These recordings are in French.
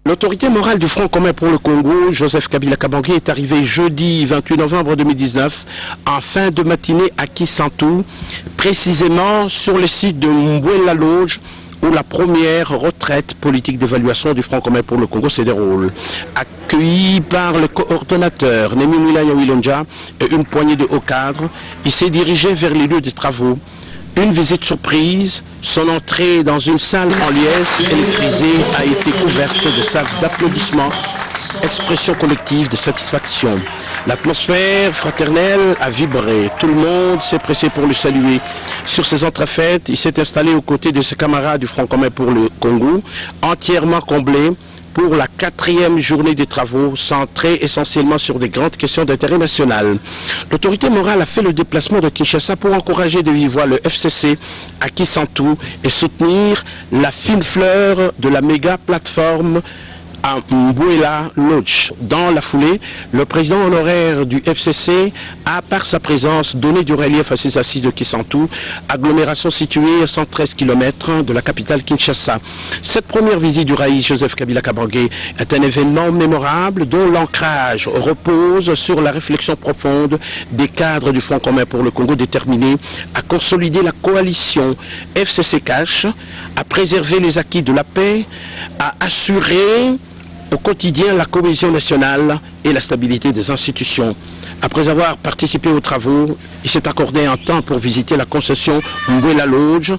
L'autorité morale du Front commun pour le Congo, Joseph Kabila Kabange, est arrivé jeudi 28 novembre 2019 en fin de matinée à Kisantu, précisément sur le site de Mbouela Lodge, où la première retraite politique d'évaluation du Front commun pour le Congo se déroule. Accueilli par le coordonnateur Némi Mwilanya Wilonja et une poignée de hauts cadres, il s'est dirigé vers les lieux des travaux. Une visite surprise, son entrée dans une salle en liesse électrisée a été couverte de salves d'applaudissements, expression collective de satisfaction. L'atmosphère fraternelle a vibré, tout le monde s'est pressé pour le saluer. Sur ses entrefaites, il s'est installé aux côtés de ses camarades du Front commun pour le Congo, entièrement comblé pour la 4e journée des travaux, centrée essentiellement sur des grandes questions d'intérêt national. L'autorité morale a fait le déplacement de Kinshasa pour encourager de vive voix le FCC à Kisantu et soutenir la fine fleur de la méga plateforme à Mbouela Lodge. Dans la foulée, le président honoraire du FCC a, par sa présence, donné du relief à ces assises de Kisantu, agglomération située à 113 km de la capitale Kinshasa. Cette première visite du raïs Joseph Kabila Kabange est un événement mémorable dont l'ancrage repose sur la réflexion profonde des cadres du Front commun pour le Congo déterminés à consolider la coalition FCC-CACH, à préserver les acquis de la paix, à assurer au quotidien la cohésion nationale et la stabilité des institutions. Après avoir participé aux travaux, il s'est accordé un temps pour visiter la concession Mbouela Lodge.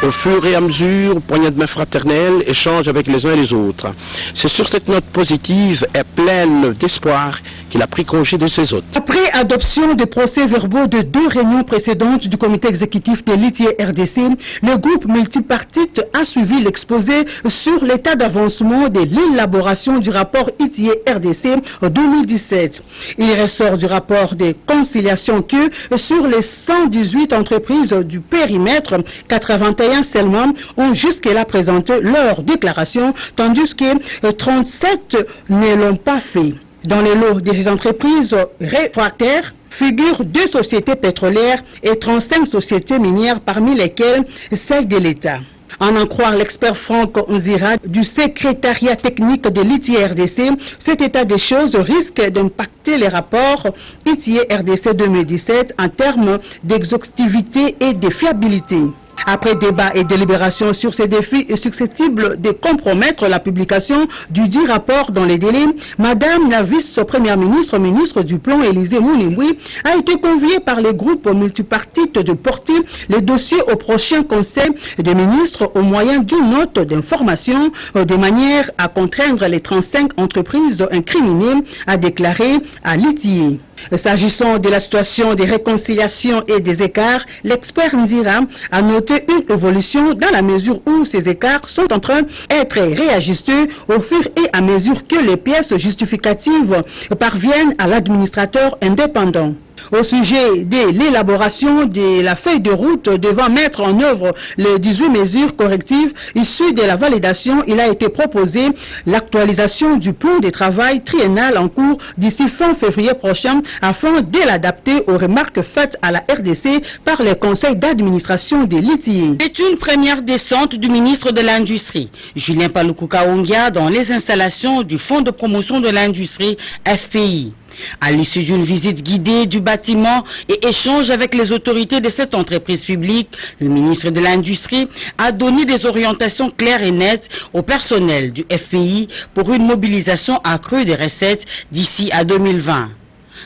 Au fur et à mesure, poignée de main fraternelle, échange avec les uns et les autres. C'est sur cette note positive et pleine d'espoir qu'il a pris congé de ses hôtes. Après adoption des procès-verbaux de 2 réunions précédentes du comité exécutif de l'ITIE RDC, le groupe multipartite a suivi l'exposé sur l'état d'avancement de l'élaboration du rapport ITIE RDC 2017. Il ressort du rapport des conciliations que sur les 118 entreprises du périmètre, 81 seulement ont jusque-là présenté leur déclaration, tandis que 37 ne l'ont pas fait. Dans les lots de ces entreprises réfractaires figurent 2 sociétés pétrolières et 35 sociétés minières, parmi lesquelles celle de l'État. En croire l'expert Franck Nzira du secrétariat technique de l'ITIE RDC, cet état des choses risque d'impacter les rapports ITIE RDC 2017 en termes d'exhaustivité et de fiabilité. Après débat et délibération sur ces défis susceptibles de compromettre la publication du dit rapport dans les délais, Madame la vice-première ministre, ministre du Plan Élysée Mounimbui, a été conviée par les groupes multipartites de porter les dossiers au prochain conseil des ministres au moyen d'une note d'information de manière à contraindre les 35 entreprises incriminées à déclarer à l'ITIE. S'agissant de la situation des réconciliations et des écarts, l'expert Ndira a noté une évolution dans la mesure où ces écarts sont en train d'être réajustés au fur et à mesure que les pièces justificatives parviennent à l'administrateur indépendant. Au sujet de l'élaboration de la feuille de route devant mettre en œuvre les 18 mesures correctives issues de la validation, il a été proposé l'actualisation du plan de travail triennal en cours d'ici fin février prochain afin de l'adapter aux remarques faites à la RDC par les conseils d'administration de l'ITIE. C'est une première descente du ministre de l'Industrie, Julien Paluku Kaongia, dans les installations du Fonds de promotion de l'industrie FPI. À l'issue d'une visite guidée du bâtiment et échange avec les autorités de cette entreprise publique, le ministre de l'Industrie a donné des orientations claires et nettes au personnel du FPI pour une mobilisation accrue des recettes d'ici à 2020.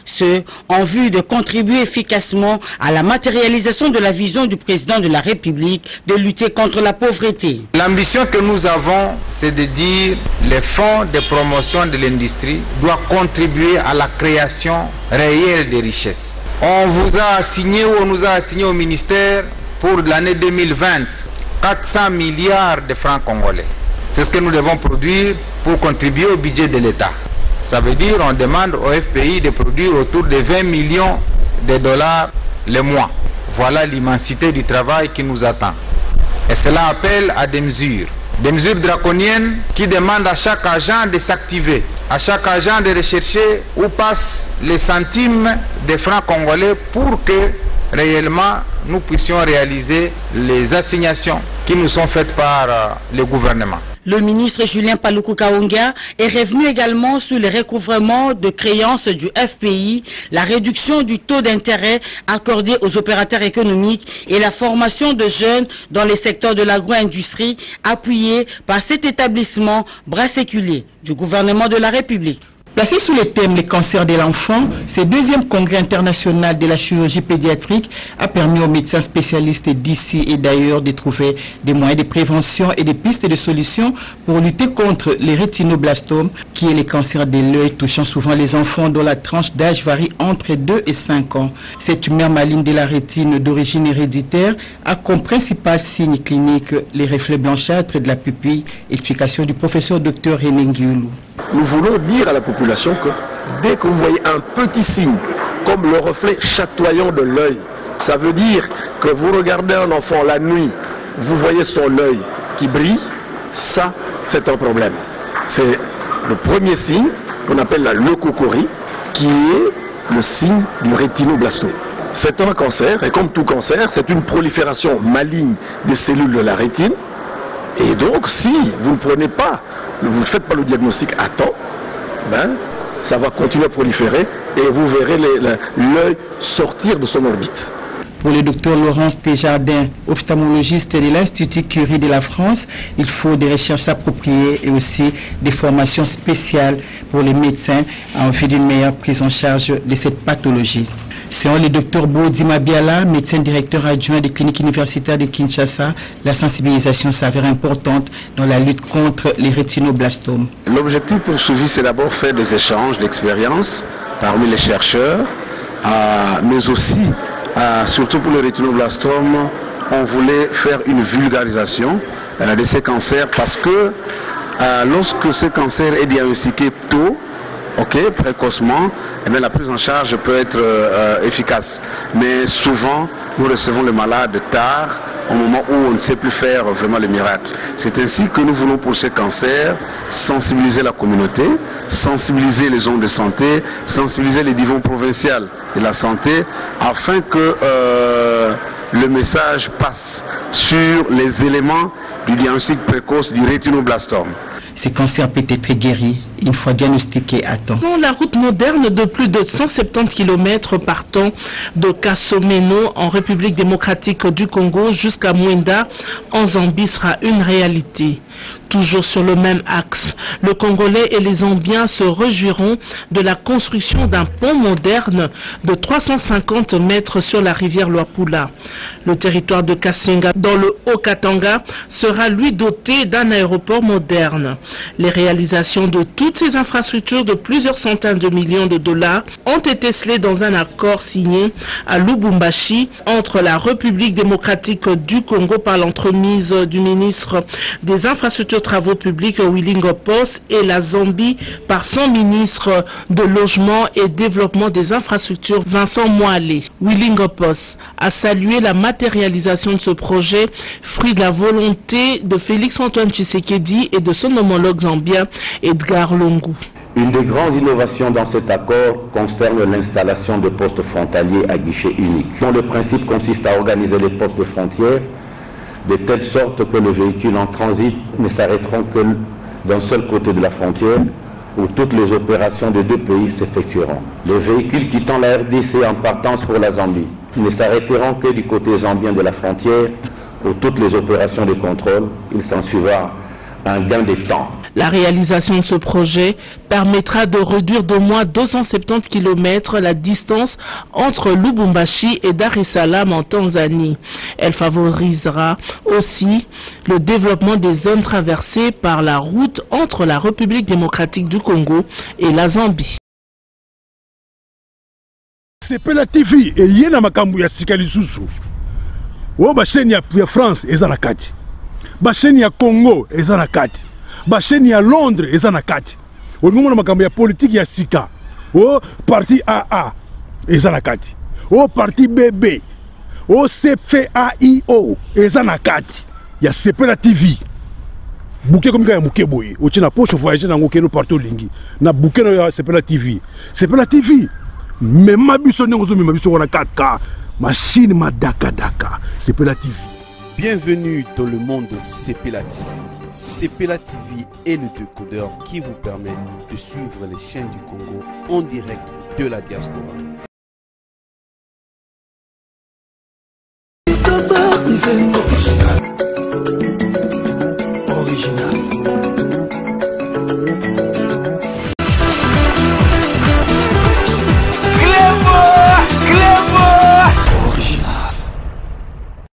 Ce, en vue de contribuer efficacement à la matérialisation de la vision du président de la République de lutter contre la pauvreté. L'ambition que nous avons, c'est de dire que les fonds de promotion de l'industrie doivent contribuer à la création réelle des richesses. On vous a assigné, ou on nous a assigné au ministère pour l'année 2020, 400 milliards de francs congolais. C'est ce que nous devons produire pour contribuer au budget de l'État. Ça veut dire qu'on demande au FPI de produire autour de 20 millions de dollars le mois. Voilà l'immensité du travail qui nous attend. Et cela appelle à des mesures. Des mesures draconiennes qui demandent à chaque agent de s'activer, à chaque agent de rechercher où passent les centimes des francs congolais pour que réellement nous puissions réaliser les assignations qui nous sont faites par le gouvernement. Le ministre Julien Paluku Kahongya est revenu également sur le recouvrement de créances du FPI, la réduction du taux d'intérêt accordé aux opérateurs économiques et la formation de jeunes dans les secteurs de l'agro-industrie appuyés par cet établissement bras séculier du gouvernement de la République. Placé sous le thème « Les cancers de l'enfant », ce deuxième congrès international de la chirurgie pédiatrique a permis aux médecins spécialistes d'ici et d'ailleurs de trouver des moyens de prévention et des pistes de solutions pour lutter contre les rétinoblastomes, qui est le cancer de l'œil touchant souvent les enfants dont la tranche d'âge varie entre 2 et 5 ans. Cette tumeur maligne de la rétine d'origine héréditaire a comme principal signe clinique les reflets blanchâtres de la pupille. Explication du professeur Dr René Ngioulou. Nous voulons dire à la population que dès que vous voyez un petit signe, comme le reflet chatoyant de l'œil, ça veut dire que vous regardez un enfant la nuit, vous voyez son œil qui brille, ça c'est un problème. C'est le premier signe qu'on appelle la leucocorie, qui est le signe du rétinoblastome. C'est un cancer, et comme tout cancer, c'est une prolifération maligne des cellules de la rétine. Et donc, si vous ne prenez pas, vous ne faites pas le diagnostic à temps, ça va continuer à proliférer et vous verrez l'œil sortir de son orbite. Pour le docteur Laurence Desjardins, ophtalmologiste de l'Institut Curie de la France, il faut des recherches appropriées et aussi des formations spéciales pour les médecins en vue d'une meilleure prise en charge de cette pathologie. Selon le docteur Bodima Biala, médecin directeur adjoint des cliniques universitaires de Kinshasa, la sensibilisation s'avère importante dans la lutte contre les rétinoblastomes. L'objectif poursuivi, c'est d'abord faire des échanges d'expériences parmi les chercheurs, mais aussi, surtout pour le rétinoblastome, on voulait faire une vulgarisation de ces cancers parce que lorsque ce cancer est diagnostiqué tôt, précocement, la prise en charge peut être efficace. Mais souvent, nous recevons le malade tard, au moment où on ne sait plus faire vraiment les miracles. C'est ainsi que nous voulons pour ces cancers sensibiliser la communauté, sensibiliser les zones de santé, sensibiliser les niveaux provinciaux de la santé, afin que le message passe sur les éléments du diagnostic précoce du rétinoblastome. Ces cancers peuvent être guéris une fois diagnostiqués à temps. La route moderne de plus de 170 km partant de Kasomeno en République démocratique du Congo jusqu'à Mwenda en Zambie sera une réalité. Toujours sur le même axe, le Congolais et les Zambiens se réjouiront de la construction d'un pont moderne de 350 mètres sur la rivière Luapula. Le territoire de Kasenga, dans le Haut-Katanga, sera lui doté d'un aéroport moderne. Les réalisations de toutes ces infrastructures de plusieurs centaines de millions de dollars ont été scellées dans un accord signé à Lubumbashi entre la République démocratique du Congo par l'entremise du ministre des Infrastructures Travaux publics Willy Ngopos et la Zambie par son ministre de Logement et Développement des Infrastructures Vincent Moale. Willy Ngopos a salué la matérialisation de ce projet, fruit de la volonté de Félix-Antoine Tshisekedi et de son homologue zambien Edgar Lungu. Une des grandes innovations dans cet accord concerne l'installation de postes frontaliers à guichet unique, dont le principe consiste à organiser les postes de frontières de telle sorte que les véhicules en transit ne s'arrêteront que d'un seul côté de la frontière, où toutes les opérations des deux pays s'effectueront. Les véhicules quittant la RDC en partance pour la Zambie ne s'arrêteront que du côté zambien de la frontière, où toutes les opérations de contrôle, il s'ensuivra un gain de temps. La réalisation de ce projet permettra de réduire d'au moins 270 km la distance entre Lubumbashi et Dar es Salaam en Tanzanie. Elle favorisera aussi le développement des zones traversées par la route entre la République démocratique du Congo et la Zambie. Sepela TV et yena makambu ya sika lisusu. O ba chaîne ya France eza na kati. Ba chaîne ya Congo eza na kati. Ba chaîne ya Londres eza na kati. O ngomona makambu ya politique ya sika. O parti AA eza na kati. O parti BB. O CFAIO eza na kati. Ya Sepela TV. bouquet comme ya muke boye o tina poche voyager nango keno partout lingi na bouquet no c'est pas la TV mais ma biso ndongo zo biso wana 4K machine ma daka c'est pas la TV. Bienvenue dans le monde de Sepela TV. Sepela TV est le décodeur qui vous permet de suivre les chaînes du Congo en direct de la diaspora.